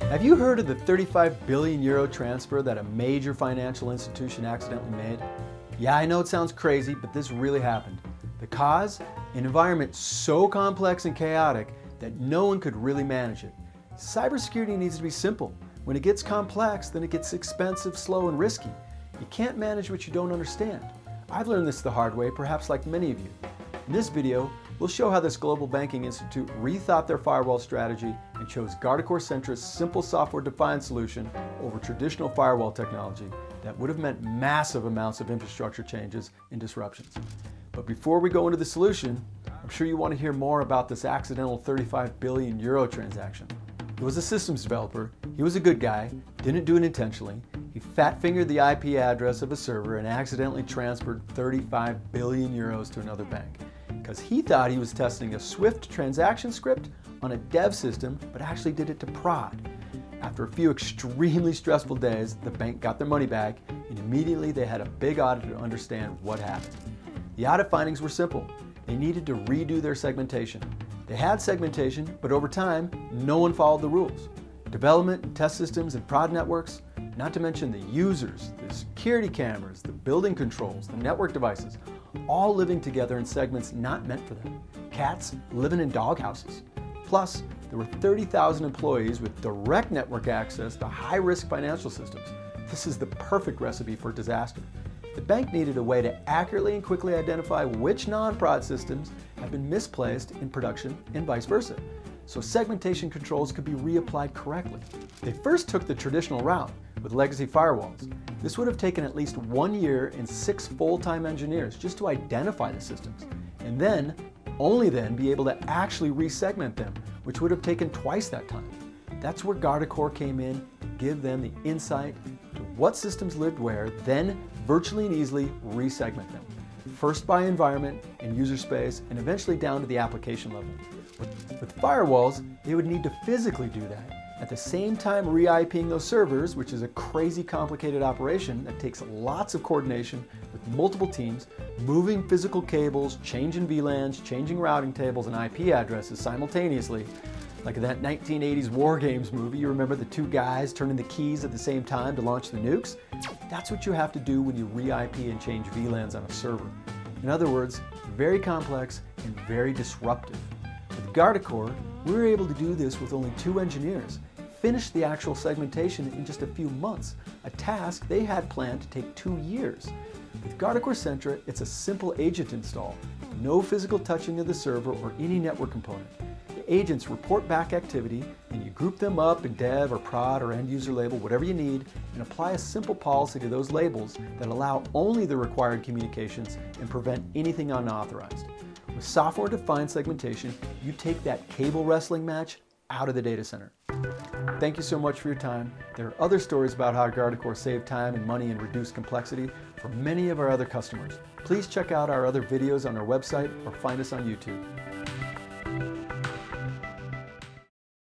Have you heard of the 35 billion euro transfer that a major financial institution accidentally made? Yeah, I know it sounds crazy, but this really happened. The cause? An environment so complex and chaotic that no one could really manage it. Cybersecurity needs to be simple. When it gets complex, then it gets expensive, slow, and risky. You can't manage what you don't understand. I've learned this the hard way, perhaps like many of you. In this video, we'll show how this global banking institute rethought their firewall strategy and chose Guardicore-centric simple software-defined solution over traditional firewall technology that would have meant massive amounts of infrastructure changes and disruptions. But before we go into the solution, I'm sure you want to hear more about this accidental 35 billion euro transaction. He was a systems developer, he was a good guy, didn't do it intentionally, he fat-fingered the IP address of a server and accidentally transferred 35 billion euros to another bank. Because he thought he was testing a Swift transaction script on a dev system, but actually did it to prod. After a few extremely stressful days, the bank got their money back, and immediately they had a big audit to understand what happened. The audit findings were simple. They needed to redo their segmentation. They had segmentation, but over time, no one followed the rules. Development and test systems and prod networks, not to mention the users, the security cameras, the building controls, the network devices, all living together in segments not meant for them. Cats living in doghouses. Plus, there were 30,000 employees with direct network access to high-risk financial systems. This is the perfect recipe for disaster. The bank needed a way to accurately and quickly identify which non-prod systems have been misplaced in production and vice versa, so segmentation controls could be reapplied correctly. They first took the traditional route with legacy firewalls. This would have taken at least 1 year and 6 full-time engineers just to identify the systems, and then, only then, be able to actually resegment them, which would have taken twice that time. That's where Guardicore came in to give them the insight to what systems lived where, then virtually and easily resegment them. First by environment and user space, and eventually down to the application level. With firewalls, they would need to physically do that, at the same time re-IPing those servers, which is a crazy complicated operation that takes lots of coordination with multiple teams, moving physical cables, changing VLANs, changing routing tables and IP addresses simultaneously. Like in that 1980s War Games movie, you remember the two guys turning the keys at the same time to launch the nukes? That's what you have to do when you re-IP and change VLANs on a server. In other words, very complex and very disruptive. With Guardicore, we were able to do this with only 2 engineers, finish the actual segmentation in just a few months, a task they had planned to take 2 years. With Guardicore Centra, it's a simple agent install, no physical touching of the server or any network component. The agents report back activity, and you group them up in dev or prod or end user label, whatever you need, and apply a simple policy to those labels that allow only the required communications and prevent anything unauthorized. With software-defined segmentation, you take that cable wrestling match out of the data center. Thank you so much for your time. There are other stories about how Guardicore saved time and money and reduced complexity for many of our other customers. Please check out our other videos on our website or find us on YouTube.